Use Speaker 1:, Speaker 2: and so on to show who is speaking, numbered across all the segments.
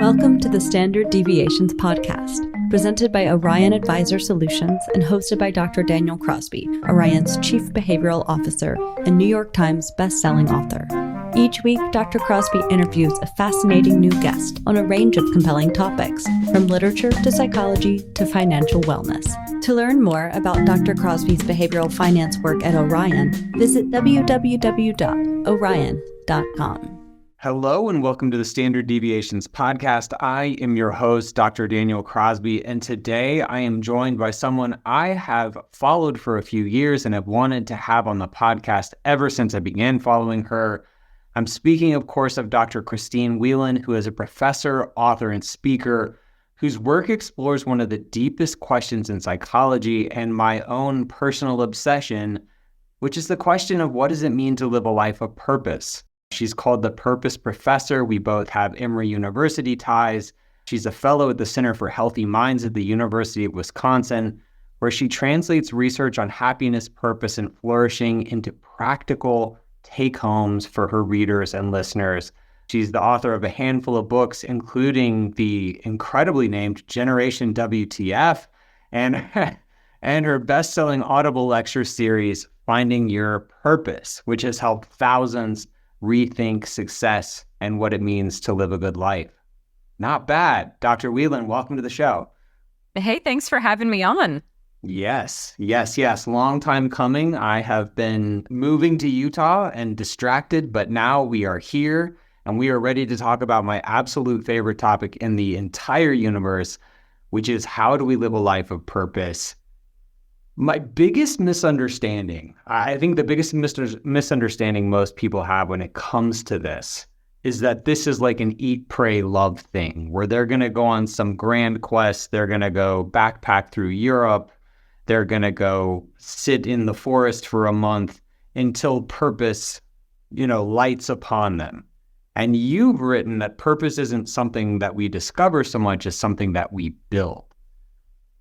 Speaker 1: Welcome to the Standard Deviations podcast, presented by Orion Advisor Solutions and hosted by Dr. Daniel Crosby, Orion's Chief Behavioral Officer and New York Times bestselling author. Each week, Dr. Crosby interviews a fascinating new guest on a range of compelling topics, from literature to psychology to financial wellness. To learn more about Dr. Crosby's behavioral finance work at Orion, visit www.orion.com.
Speaker 2: Hello and welcome to the Standard Deviations podcast. I am your host, Dr. Daniel Crosby, and today I am joined by someone I have followed for a few years and have wanted to have on the podcast ever since I began following her. I'm speaking, of course, of Dr. Christine Whelan, who is a professor, author, and speaker whose work explores one of the deepest questions in psychology and my own personal obsession, which is the question of what does it mean to live a life of purpose? She's called the Purpose Professor. We both have Emory University ties. She's a fellow at the Center for Healthy Minds at the University of Wisconsin, where she translates research on happiness, purpose, and flourishing into practical take-homes for her readers and listeners. She's the author of a handful of books, including the incredibly named Generation WTF and, and her best-selling Audible lecture series, Finding Your Purpose, which has helped thousands rethink success and what it means to live a good life. Not bad. Dr. Whelan, welcome to the show.
Speaker 3: Hey, thanks for having me on.
Speaker 2: Yes. Long time coming. I have been moving to Utah and distracted, but now we are here and we are ready to talk about my absolute favorite topic in the entire universe, which is how do we live a life of purpose? My biggest misunderstanding, I think the biggest misunderstanding most people have when it comes to this is that this is like an eat, pray, love thing where they're going to go on some grand quest. They're going to go backpack through Europe. They're going to go sit in the forest for a month until purpose, lights upon them. And you've written that purpose isn't something that we discover so much as something that we build,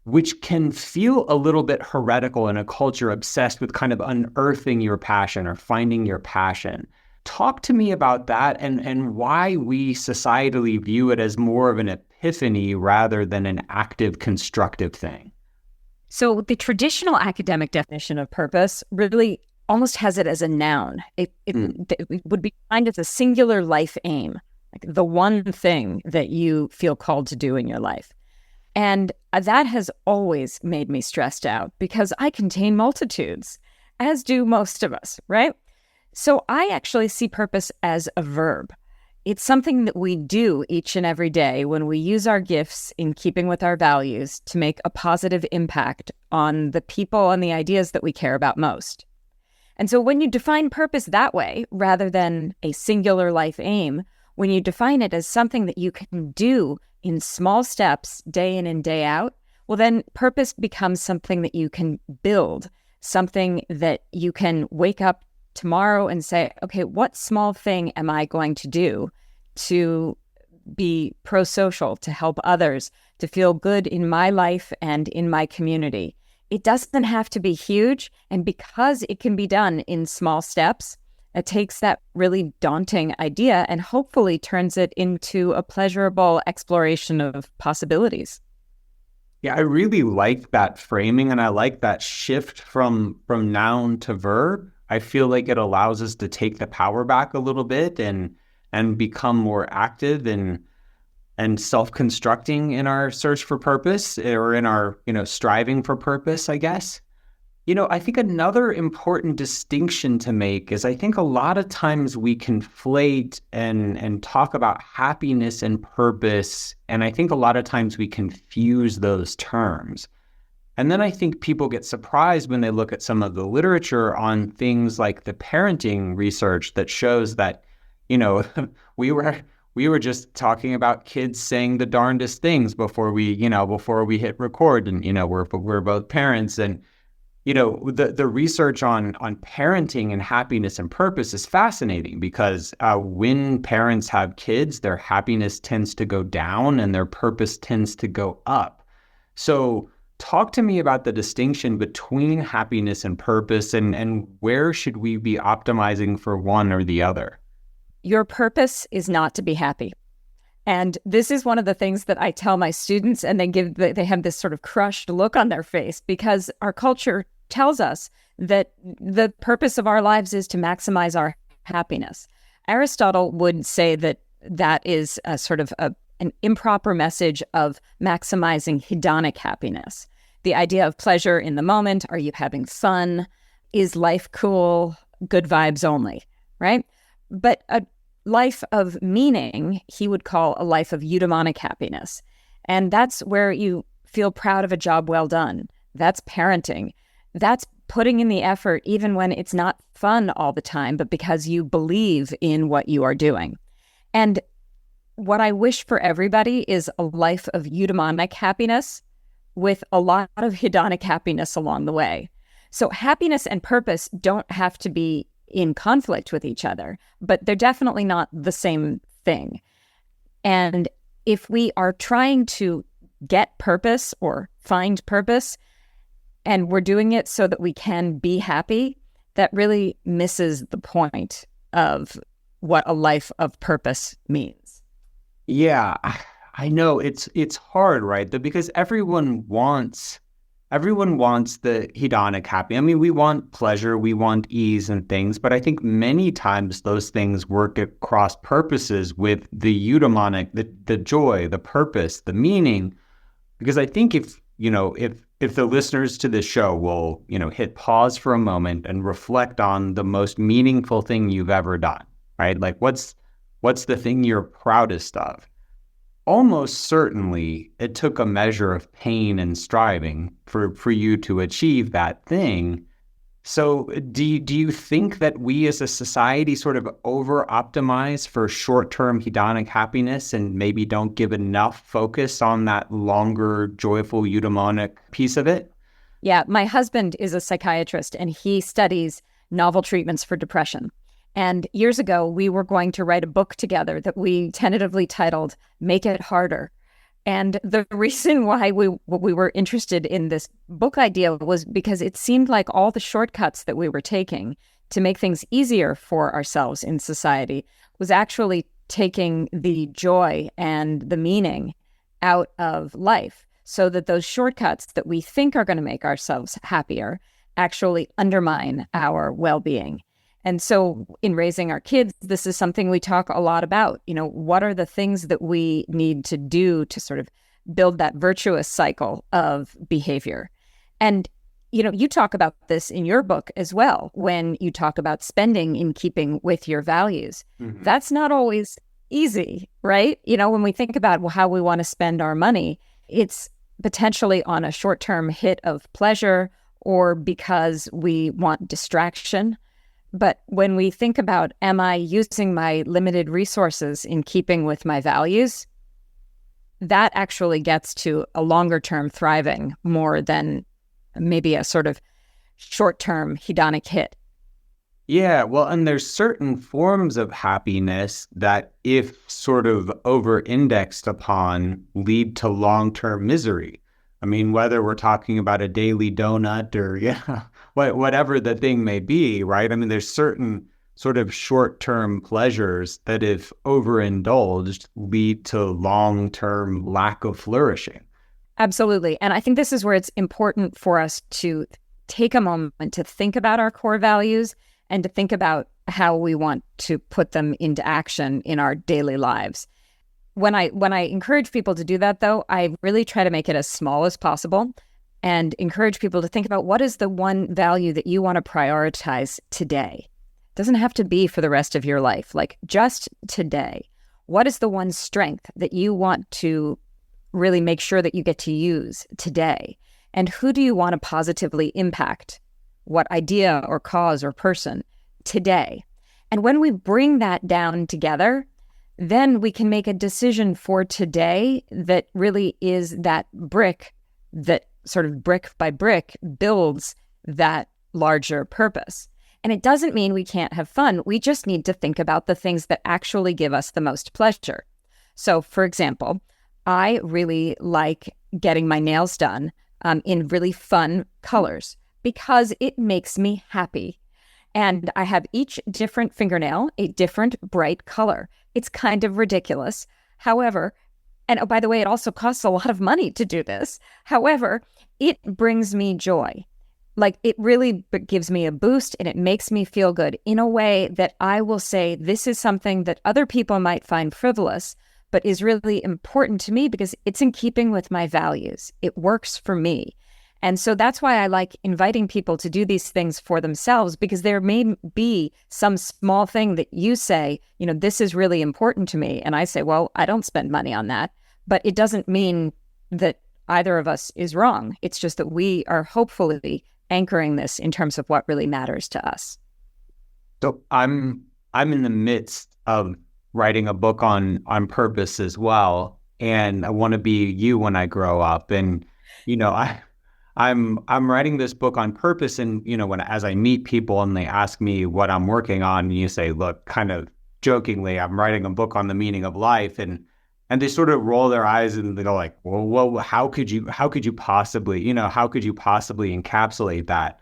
Speaker 2: which can feel a little bit heretical in a culture obsessed with kind of unearthing your passion or finding your passion. Talk to me about that and why we societally view it as more of an epiphany rather than an active, constructive thing.
Speaker 3: So the traditional academic definition of purpose really almost has it as a noun. It would be defined as a singular life aim, like the one thing that you feel called to do in your life. And that has always made me stressed out because I contain multitudes, as do most of us, right? So I actually see purpose as a verb. It's something that we do each and every day when we use our gifts in keeping with our values to make a positive impact on the people and the ideas that we care about most. And so when you define purpose that way, rather than a singular life aim, when you define it as something that you can do in small steps, day in and day out, well, then purpose becomes something that you can build, something that you can wake up tomorrow and say, okay, what small thing am I going to do to be pro-social, to help others, to feel good in my life and in my community? It doesn't have to be huge. And because it can be done in small steps, it takes that really daunting idea and hopefully turns it into a pleasurable exploration of possibilities.
Speaker 2: Yeah, I really like that framing and I like that shift from noun to verb. I feel like it allows us to take the power back a little bit and become more active and self-constructing in our search for purpose or in our, striving for purpose, I guess. I think another important distinction to make is I think a lot of times we conflate and talk about happiness and purpose, and I think a lot of times we confuse those terms. And then I think people get surprised when they look at some of the literature on things like the parenting research that shows that, we were just talking about kids saying the darndest things before we hit record, and we're both parents, and the research on parenting and happiness and purpose is fascinating because when parents have kids, their happiness tends to go down and their purpose tends to go up. So talk to me about the distinction between happiness and purpose and where should we be optimizing for one or the other?
Speaker 3: Your purpose is not to be happy. And this is one of the things that I tell my students, and they have this sort of crushed look on their face, because our culture tells us that the purpose of our lives is to maximize our happiness. Aristotle would say that that is a sort of an improper message of maximizing hedonic happiness. The idea of pleasure in the moment. Are you having fun? Is life cool? Good vibes only, right? But a life of meaning, he would call a life of eudaimonic happiness. And that's where you feel proud of a job well done. That's parenting. That's putting in the effort even when it's not fun all the time, but because you believe in what you are doing. And what I wish for everybody is a life of eudaimonic happiness with a lot of hedonic happiness along the way. So happiness and purpose don't have to be in conflict with each other, but they're definitely not the same thing. And if we are trying to get purpose or find purpose, and we're doing it so that we can be happy, that really misses the point of what a life of purpose means.
Speaker 2: Yeah, I know it's hard, right? Because everyone wants the hedonic happy. I mean, we want pleasure, we want ease and things, but I think many times those things work at cross purposes with the eudaimonic, the joy, the purpose, the meaning. Because I think if the listeners to this show will, hit pause for a moment and reflect on the most meaningful thing you've ever done, right? Like what's the thing you're proudest of? Almost certainly it took a measure of pain and striving for you to achieve that thing. So do you think that we as a society sort of over-optimize for short-term hedonic happiness and maybe don't give enough focus on that longer, joyful eudaimonic piece of it?
Speaker 3: Yeah, my husband is a psychiatrist and he studies novel treatments for depression. And years ago, we were going to write a book together that we tentatively titled Make It Harder. And the reason why we were interested in this book idea was because it seemed like all the shortcuts that we were taking to make things easier for ourselves in society was actually taking the joy and the meaning out of life, so that those shortcuts that we think are going to make ourselves happier actually undermine our well-being. And so in raising our kids, this is something we talk a lot about. What are the things that we need to do to sort of build that virtuous cycle of behavior? And, you talk about this in your book as well, when you talk about spending in keeping with your values. Mm-hmm. That's not always easy, right? When we think about how we want to spend our money, it's potentially on a short-term hit of pleasure or because we want distraction. But when we think about, am I using my limited resources in keeping with my values, that actually gets to a longer-term thriving more than maybe a sort of short-term hedonic hit.
Speaker 2: Yeah, well, and there's certain forms of happiness that, if sort of over-indexed upon, lead to long-term misery. I mean, whether we're talking about a daily donut or whatever the thing may be, right? I mean, there's certain sort of short-term pleasures that, if overindulged, lead to long-term lack of flourishing.
Speaker 3: Absolutely. And I think this is where it's important for us to take a moment to think about our core values and to think about how we want to put them into action in our daily lives. When I encourage people to do that, though, I really try to make it as small as possible and encourage people to think about what is the one value that you want to prioritize today. It doesn't have to be for the rest of your life, like just today. What is the one strength that you want to really make sure that you get to use today? And who do you want to positively impact? What idea or cause or person today? And when we bring that down together, then we can make a decision for today that really is that brick that sort of brick by brick builds that larger purpose. And it doesn't mean we can't have fun. We just need to think about the things that actually give us the most pleasure. So, for example, I really like getting my nails done in really fun colors because it makes me happy. And I have each different fingernail a different bright color. It's kind of ridiculous, However, and oh, by the way, it also costs a lot of money to do this. However, it brings me joy. Like, it really gives me a boost and it makes me feel good in a way that I will say this is something that other people might find frivolous, but is really important to me because it's in keeping with my values. It works for me. And so that's why I like inviting people to do these things for themselves, because there may be some small thing that you say, this is really important to me. And I say, well, I don't spend money on that, but it doesn't mean that either of us is wrong. It's just that we are hopefully anchoring this in terms of what really matters to us.
Speaker 2: So I'm in the midst of writing a book on purpose as well, and I want to be you when I grow up. And I'm writing this book on purpose, and as I meet people and they ask me what I'm working on, and you say, look, kind of jokingly, I'm writing a book on the meaning of life, and they sort of roll their eyes and they go like, well, how could you possibly encapsulate that?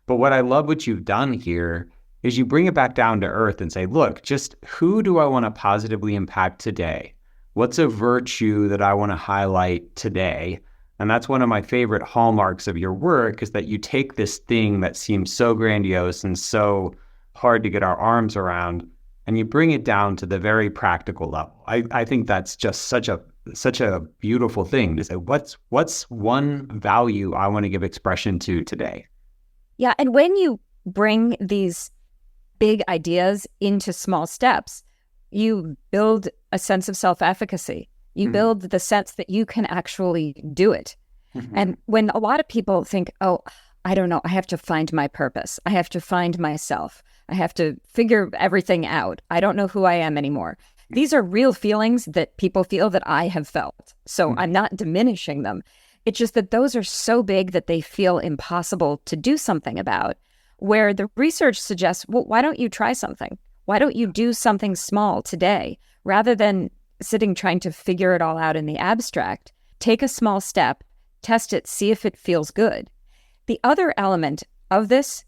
Speaker 2: But what I love what you've done here is you bring it back down to earth and say, look, just who do I want to positively impact today? What's a virtue that I want to highlight today? And that's one of my favorite hallmarks of your work, is that you take this thing that seems so grandiose and so hard to get our arms around, and you bring it down to the very practical level. I think that's just such a beautiful thing to say, what's one value I want to give expression to today?
Speaker 3: Yeah, and when you bring these big ideas into small steps, you build a sense of self-efficacy. You build the sense that you can actually do it. And when a lot of people think, oh, I don't know, I have to find my purpose. I have to find myself. I have to figure everything out. I don't know who I am anymore. These are real feelings that people feel, that I have felt. So I'm not diminishing them. It's just that those are so big that they feel impossible to do something about, where the research suggests, well, why don't you try something? Why don't you do something small today rather than sitting trying to figure it all out in the abstract? Take a small step, test it, see if it feels good. The other element of this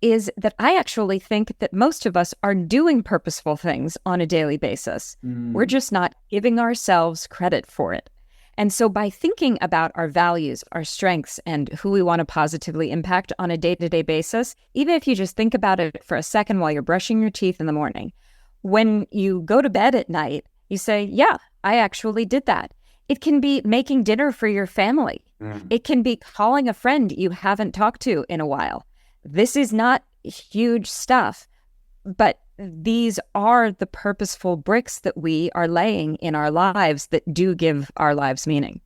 Speaker 3: is that I actually think that most of us are doing purposeful things on a daily basis. We're just not giving ourselves credit for it. And so by thinking about our values, our strengths, and who we want to positively impact on a day-to-day basis, even if you just think about it for a second while you're brushing your teeth in the morning, when you go to bed at night, you say, yeah, I actually did that. It can be making dinner for your family. It can be calling a friend you haven't talked to in a while. This is not huge stuff, but these are the purposeful bricks that we are laying in our lives that do give our lives meaning.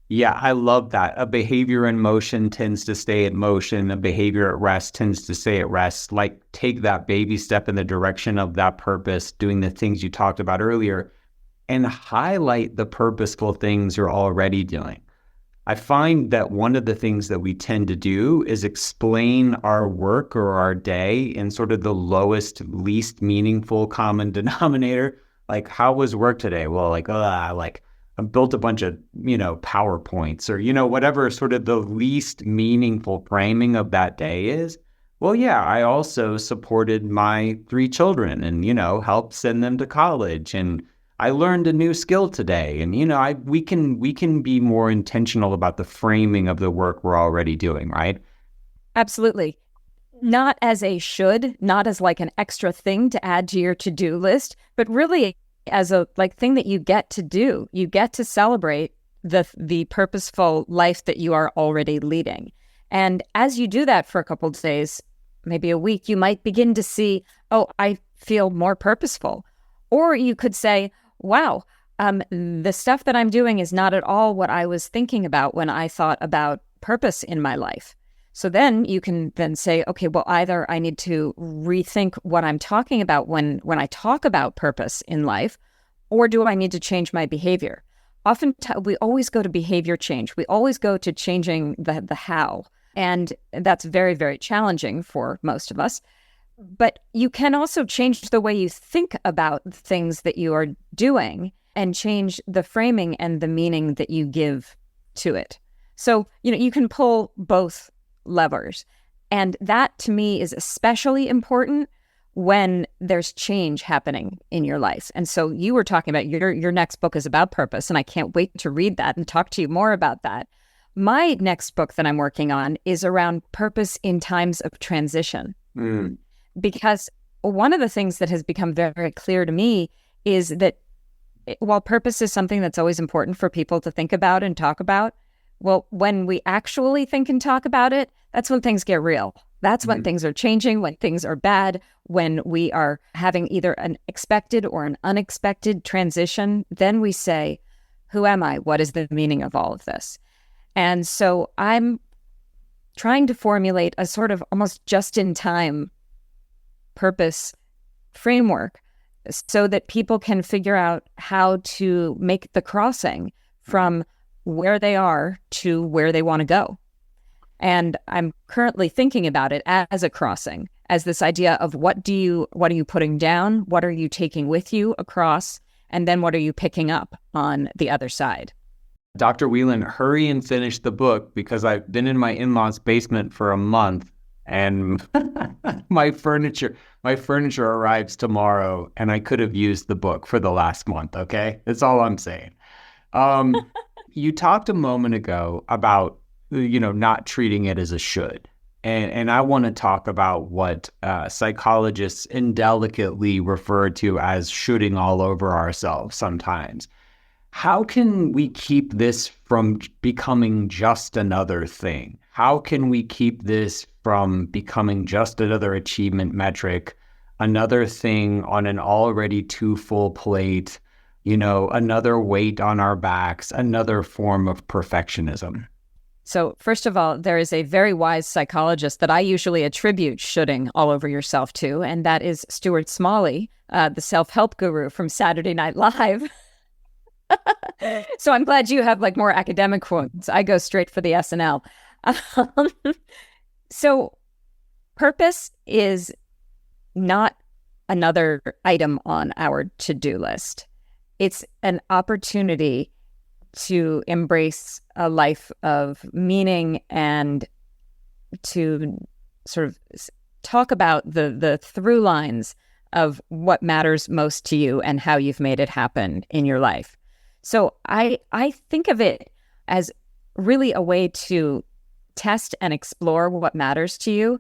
Speaker 2: Yeah, I love that. A behavior in motion tends to stay in motion. A behavior at rest tends to stay at rest. Like, take that baby step in the direction of that purpose, doing the things you talked about earlier, and highlight the purposeful things you're already doing. I find that one of the things that we tend to do is explain our work or our day in sort of the lowest, least meaningful common denominator. Like, how was work today? Well, I built a bunch of, PowerPoints, or, whatever sort of the least meaningful framing of that day is. Well, yeah, I also supported my 3 children and, helped send them to college, and I learned a new skill today. And, we can be more intentional about the framing of the work we're already doing, right?
Speaker 3: Absolutely. Not as a should, not as like an extra thing to add to your to-do list, but really as a thing that you get to do. You get to celebrate the purposeful life that you are already leading. And as you do that for a couple of days, maybe a week, you might begin to see, oh, I feel more purposeful. Or you could say, wow, the stuff that I'm doing is not at all what I was thinking about when I thought about purpose in my life. So then you can then say, okay, well, either I need to rethink what I'm talking about when I talk about purpose in life, or do I need to change my behavior? Often we always go to behavior change. We always go to changing the how. And that's very, very challenging for most of us. But you can also change the way you think about things that you are doing and change the framing and the meaning that you give to it. So, you can pull both levers. And that to me is especially important when there's change happening in your life. And so you were talking about your next book is about purpose, and I can't wait to read that and talk to you more about that. My next book that I'm working on is around purpose in times of transition. Because one of the things that has become very, very clear to me is that while purpose is something that's always important for people to think about and talk about, well, when we actually think and talk about it, that's when things get real. That's when things are changing, when things are bad, when we are having either an expected or an unexpected transition. Then we say, who am I? What is the meaning of all of this? And so I'm trying to formulate a sort of almost just-in-time purpose framework so that people can figure out how to make the crossing from where they are to where they want to go. And I'm currently thinking about it as a crossing, as this idea of what are you putting down? What are you taking with you across? And then what are you picking up on the other side?
Speaker 2: Dr. Whelan, hurry and finish the book, because I've been in my in-laws' basement for a month and my furniture arrives tomorrow, and I could have used the book for the last month, okay? That's all I'm saying. You talked a moment ago about, not treating it as a should. And I want to talk about what psychologists indelicately refer to as shoulding all over ourselves sometimes. How can we keep this from becoming just another thing? How can we keep this from becoming just another achievement metric, another thing on an already too full plate, another weight on our backs, another form of perfectionism?
Speaker 3: So first of all, there is a very wise psychologist that I usually attribute shoulding all over yourself to, and that is Stuart Smalley, the self-help guru from Saturday Night Live. So I'm glad you have more academic quotes. I go straight for the SNL. So purpose is not another item on our to-do list. It's an opportunity to embrace a life of meaning and to sort of talk about the through lines of what matters most to you and how you've made it happen in your life. So I think of it as really a way to test and explore what matters to you,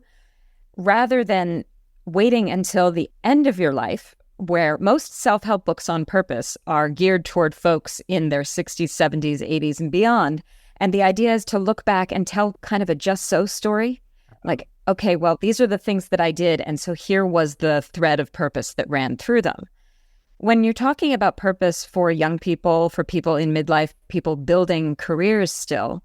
Speaker 3: rather than waiting until the end of your life, where most self-help books on purpose are geared toward folks in their 60s, 70s, 80s, and beyond. And the idea is to look back and tell kind of a just so story. Like, okay, well, these are the things that I did, and so here was the thread of purpose that ran through them. When you're talking about purpose for young people, for people in midlife, people building careers still,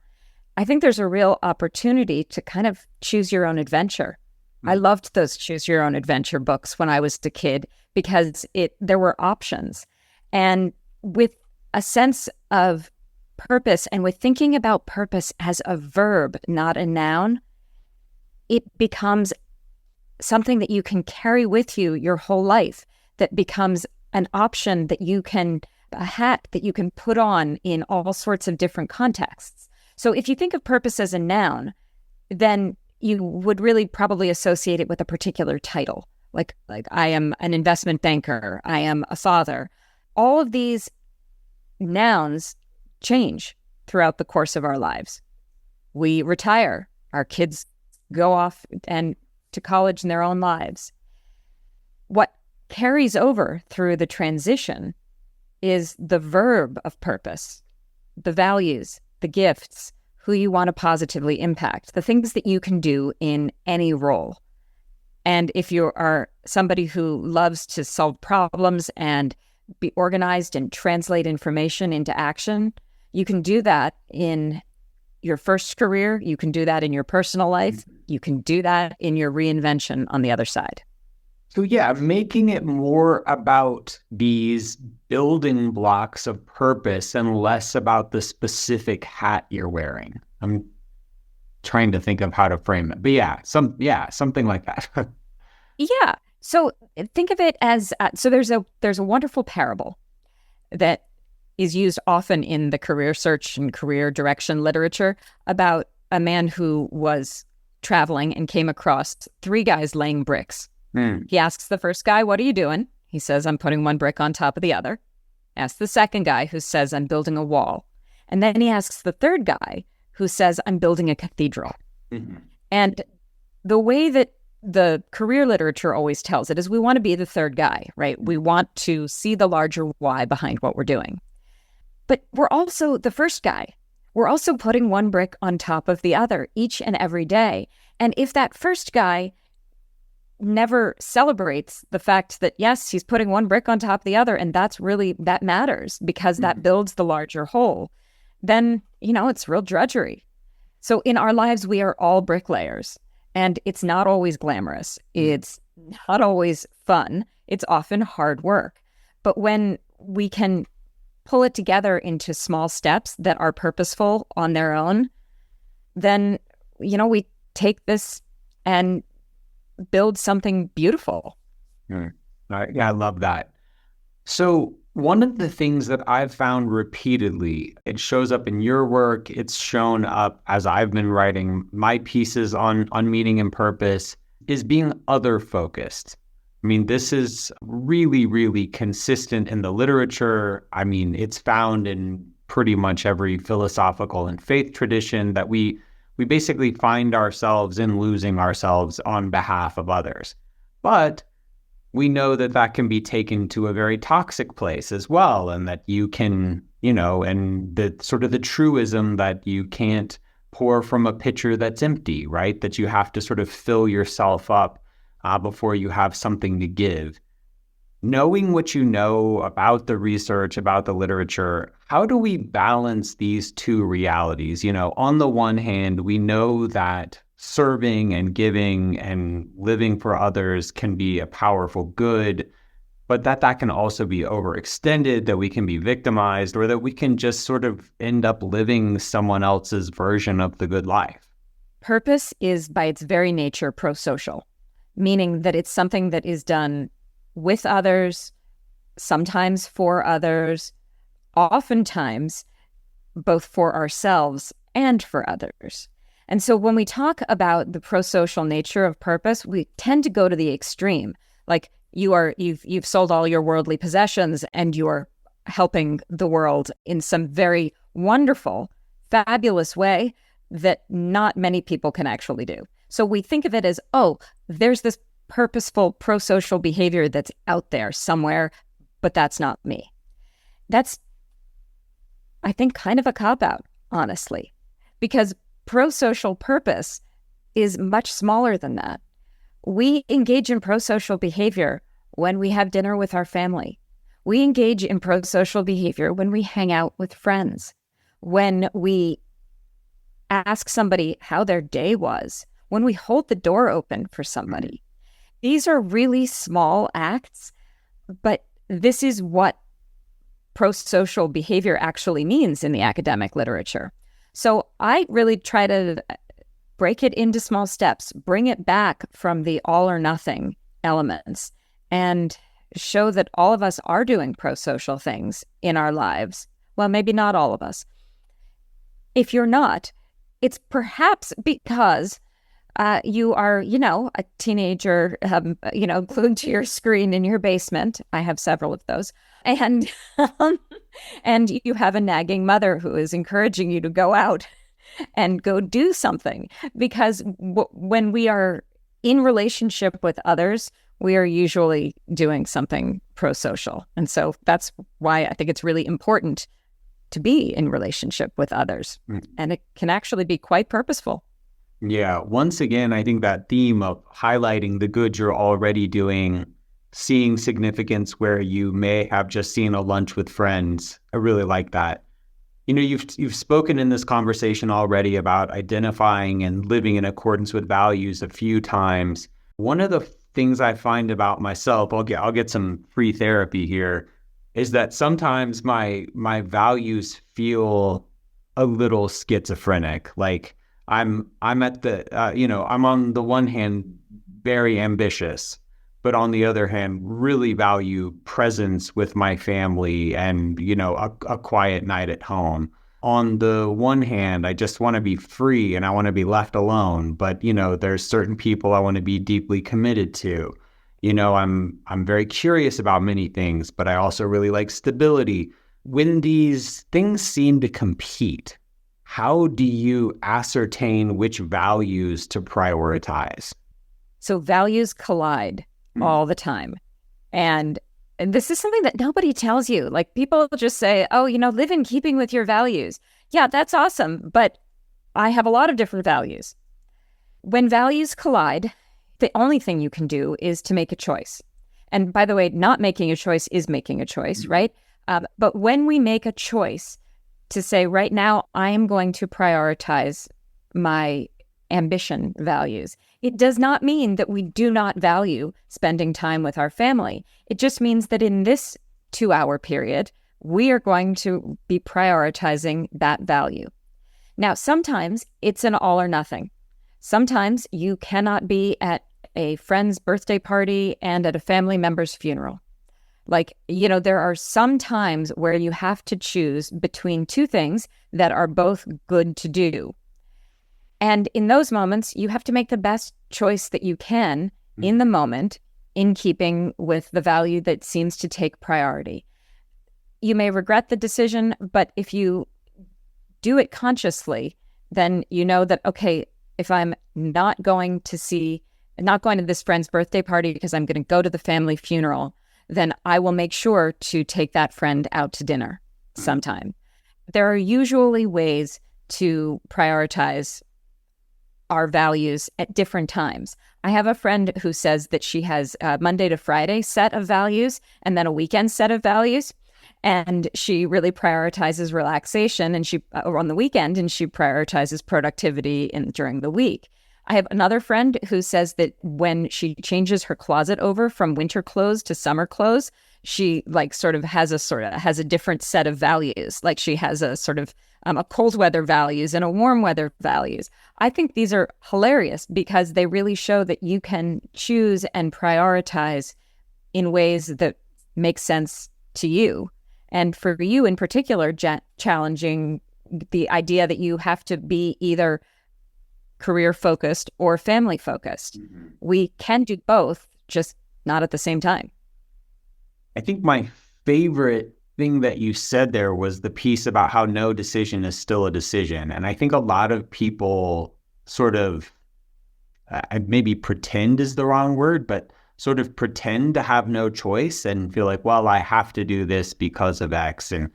Speaker 3: I think there's a real opportunity to kind of choose your own adventure. I loved those choose your own adventure books when I was a kid, because there were options. And with a sense of purpose, and with thinking about purpose as a verb, not a noun, it becomes something that you can carry with you your whole life, that becomes an option that a hat that you can put on in all sorts of different contexts. So if you think of purpose as a noun, then you would really probably associate it with a particular title. Like I am an investment banker, I am a father. All of these nouns change throughout the course of our lives. We retire, our kids go off and to college in their own lives. What carries over through the transition is the verb of purpose, the values, the gifts, who you want to positively impact, the things that you can do in any role. And if you are somebody who loves to solve problems and be organized and translate information into action, you can do that in your first career. You can do that in your personal life. You can do that in your reinvention on the other side.
Speaker 2: So yeah, making it more about these building blocks of purpose and less about the specific hat you're wearing. I'm trying to think of how to frame it, but something like that.
Speaker 3: Yeah. So think of it as so. There's a wonderful parable that is used often in the career search and career direction literature about a man who was traveling and came across three guys laying bricks He asks the first guy, what are you doing? He says, I'm putting one brick on top of the other. Asks the second guy, who says, I'm building a wall. And then he asks the third guy, who says, I'm building a cathedral. And the way that the career literature always tells it is we want to be the third guy, right? We want to see the larger why behind what we're doing. But we're also the first guy. We're also putting one brick on top of the other each and every day. And if that first guy never celebrates the fact that, yes, he's putting one brick on top of the other, and that matters because that builds the larger whole, then, it's real drudgery. So in our lives, we are all bricklayers, and it's not always glamorous. It's not always fun. It's often hard work. But when we can pull it together into small steps that are purposeful on their own, then, we take this and build something beautiful.
Speaker 2: I love that. So one of the things that I've found repeatedly, it shows up in your work, it's shown up as I've been writing my pieces on meaning and purpose, is being other focused. I mean, this is really, really consistent in the literature. I mean, it's found in pretty much every philosophical and faith tradition that we basically find ourselves in losing ourselves on behalf of others. But we know that that can be taken to a very toxic place as well, and that you can, and the sort of the truism that you can't pour from a pitcher that's empty, right? That you have to sort of fill yourself up before you have something to give. Knowing what you know about the research, about the literature, how do we balance these two realities? On the one hand, we know that serving and giving and living for others can be a powerful good, but that can also be overextended, that we can be victimized, or that we can just sort of end up living someone else's version of the good life.
Speaker 3: Purpose is, by its very nature, pro-social, meaning that it's something that is done with others, sometimes for others, oftentimes both for ourselves and for others. And so when we talk about the pro-social nature of purpose, we tend to go to the extreme. Like you've sold all your worldly possessions and you're helping the world in some very wonderful, fabulous way that not many people can actually do. So we think of it as, there's this purposeful pro-social behavior that's out there somewhere, but that's not me. That's, I think, kind of a cop-out, honestly, because pro-social purpose is much smaller than that. We engage in pro-social behavior when we have dinner with our family. We engage in pro-social behavior when we hang out with friends, when we ask somebody how their day was, when we hold the door open for somebody. These are really small acts, but this is what pro-social behavior actually means in the academic literature. So I really try to break it into small steps, bring it back from the all or nothing elements, and show that all of us are doing pro-social things in our lives. Well, maybe not all of us. If you're not, it's perhaps because you are, a teenager, glued to your screen in your basement. I have several of those. And and you have a nagging mother who is encouraging you to go out and go do something. Because when we are in relationship with others, we are usually doing something pro-social. And so that's why I think it's really important to be in relationship with others. And it can actually be quite purposeful.
Speaker 2: Yeah. Once again, I think that theme of highlighting the good you're already doing, seeing significance where you may have just seen a lunch with friends. I really like that. You've spoken in this conversation already about identifying and living in accordance with values a few times. One of the things I find about myself, I'll get some free therapy here, is that sometimes my values feel a little schizophrenic. Like I'm at the, I'm on the one hand very ambitious, but on the other hand, really value presence with my family and, a quiet night at home. On the one hand, I just want to be free and I want to be left alone. But, there's certain people I want to be deeply committed to. I'm very curious about many things, but I also really like stability. When these things seem to compete, how do you ascertain which values to prioritize?
Speaker 3: So values collide all the time. And this is something that nobody tells you. Like, people just say, oh, live in keeping with your values. Yeah, that's awesome. But I have a lot of different values. When values collide, the only thing you can do is to make a choice. And by the way, not making a choice is making a choice, right? But when we make a choice to say, right now, I am going to prioritize my ambition values, it does not mean that we do not value spending time with our family. It just means that in this 2-hour period, we are going to be prioritizing that value. Now, sometimes it's an all or nothing. Sometimes you cannot be at a friend's birthday party and at a family member's funeral. There are some times where you have to choose between two things that are both good to do. And in those moments, you have to make the best choice that you can in the moment, in keeping with the value that seems to take priority. You may regret the decision, but if you do it consciously, then you know that, okay, if I'm not going to this friend's birthday party because I'm going to go to the family funeral, then I will make sure to take that friend out to dinner sometime. There are usually ways to prioritize our values at different times. I have a friend who says that she has a Monday to Friday set of values and then a weekend set of values. And she really prioritizes relaxation on the weekend, and she prioritizes productivity during the week. I have another friend who says that when she changes her closet over from winter clothes to summer clothes, she has a different set of values. Like, she has a cold weather values and a warm weather values. I think these are hilarious because they really show that you can choose and prioritize in ways that make sense to you. And for you in particular, challenging the idea that you have to be either career focused or family focused. Mm-hmm. We can do both, just not at the same time.
Speaker 2: I think my favorite thing that you said there was the piece about how no decision is still a decision. And I think a lot of people sort of, maybe pretend is the wrong word, but sort of pretend to have no choice and feel like, well, I have to do this because of X. And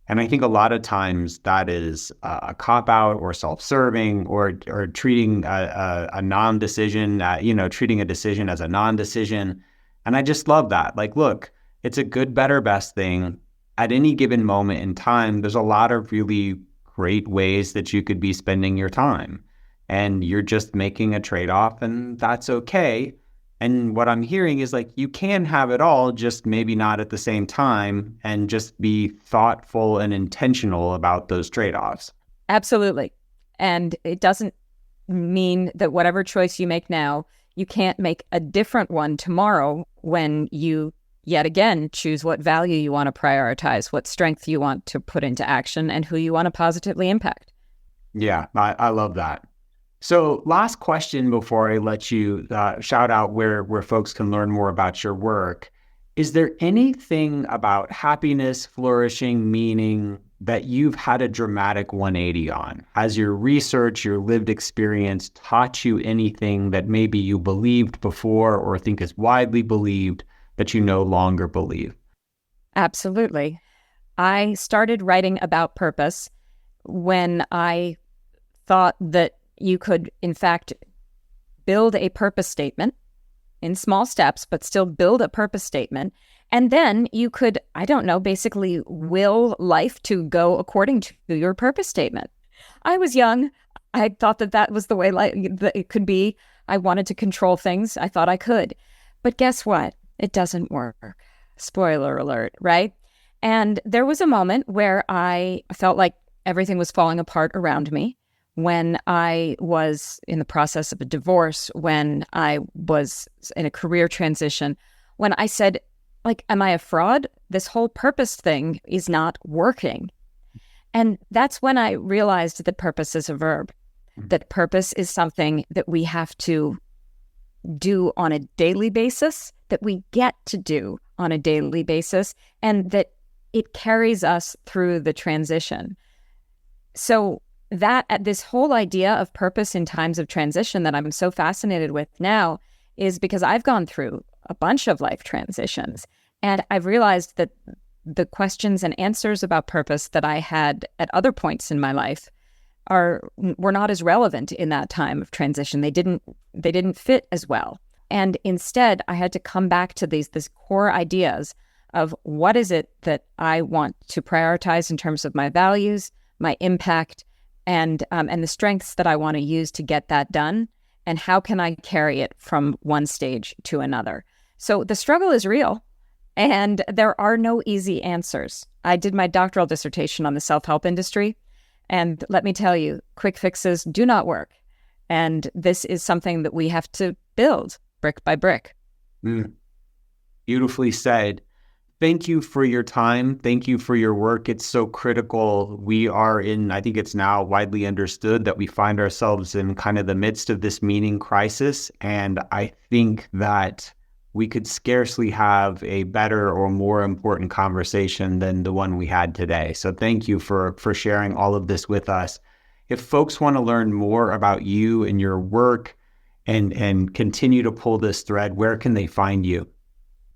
Speaker 2: I think a lot of times that is a cop-out or self-serving or treating a non-decision, treating a decision as a non-decision. And I just love that. Like, look, it's a good, better, best thing. At any given moment in time, there's a lot of really great ways that you could be spending your time. And you're just making a trade-off, and that's okay. And what I'm hearing is, like, you can have it all, just maybe not at the same time, and just be thoughtful and intentional about those trade-offs.
Speaker 3: Absolutely. And it doesn't mean that whatever choice you make now, you can't make a different one tomorrow when you, yet again, choose what value you want to prioritize, what strength you want to put into action, and who you want to positively impact.
Speaker 2: Yeah, I love that. So last question before I let you shout out where folks can learn more about your work. Is there anything about happiness, flourishing, meaning that you've had a dramatic 180 on? Has your research, your lived experience taught you anything that maybe you believed before or think is widely believed that you no longer believe?
Speaker 3: Absolutely. I started writing about purpose when I thought that you could, in fact, build a purpose statement in small steps, but still build a purpose statement. And then you could, basically will life to go according to your purpose statement. I was young. I thought that was the way that it could be. I wanted to control things. I thought I could. But guess what? It doesn't work. Spoiler alert, right? And there was a moment where I felt like everything was falling apart around me. When I was in the process of a divorce, when I was in a career transition, when I said, am I a fraud? This whole purpose thing is not working. And that's when I realized that purpose is a verb, that purpose is something that we have to do on a daily basis, that we get to do on a daily basis, and that it carries us through the transition. So this whole idea of purpose in times of transition that I'm so fascinated with now is because I've gone through a bunch of life transitions, and I've realized that the questions and answers about purpose that I had at other points in my life were not as relevant in that time of transition. They didn't fit as well. And instead, I had to come back to these core ideas of what is it that I want to prioritize in terms of my values, my impact, and the strengths that I want to use to get that done, and how can I carry it from one stage to another. So the struggle is real, and there are no easy answers. I did my doctoral dissertation on the self-help industry, and let me tell you, quick fixes do not work. And this is something that we have to build brick by brick.
Speaker 2: Beautifully said. Thank you for your time. Thank you for your work. It's so critical. We are I think it's now widely understood that we find ourselves in kind of the midst of this meaning crisis. And I think that we could scarcely have a better or more important conversation than the one we had today. So thank you for sharing all of this with us. If folks want to learn more about you and your work and continue to pull this thread, where can they find you?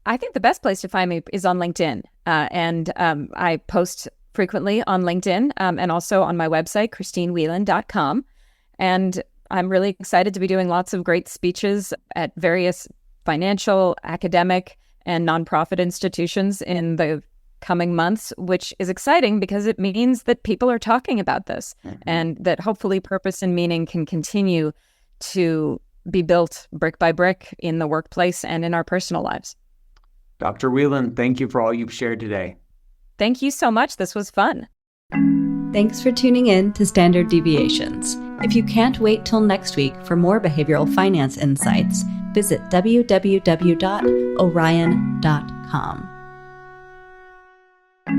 Speaker 3: I think the best place to find me is on LinkedIn. And I post frequently on LinkedIn and also on my website, christinewhelan.com. And I'm really excited to be doing lots of great speeches at various financial, academic, and nonprofit institutions in the coming months, which is exciting because it means that people are talking about this and that hopefully purpose and meaning can continue to be built brick by brick in the workplace and in our personal lives.
Speaker 2: Dr. Whelan, thank you for all you've shared today.
Speaker 3: Thank you so much. This was fun.
Speaker 1: Thanks for tuning in to Standard Deviations. If you can't wait till next week for more behavioral finance insights, visit www.orion.com.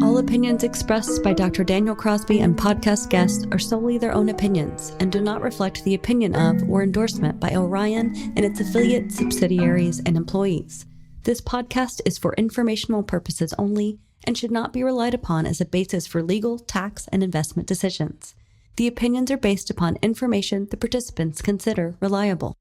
Speaker 1: All opinions expressed by Dr. Daniel Crosby and podcast guests are solely their own opinions and do not reflect the opinion of or endorsement by Orion and its affiliates, subsidiaries, and employees. This podcast is for informational purposes only and should not be relied upon as a basis for legal, tax, and investment decisions. The opinions are based upon information the participants consider reliable.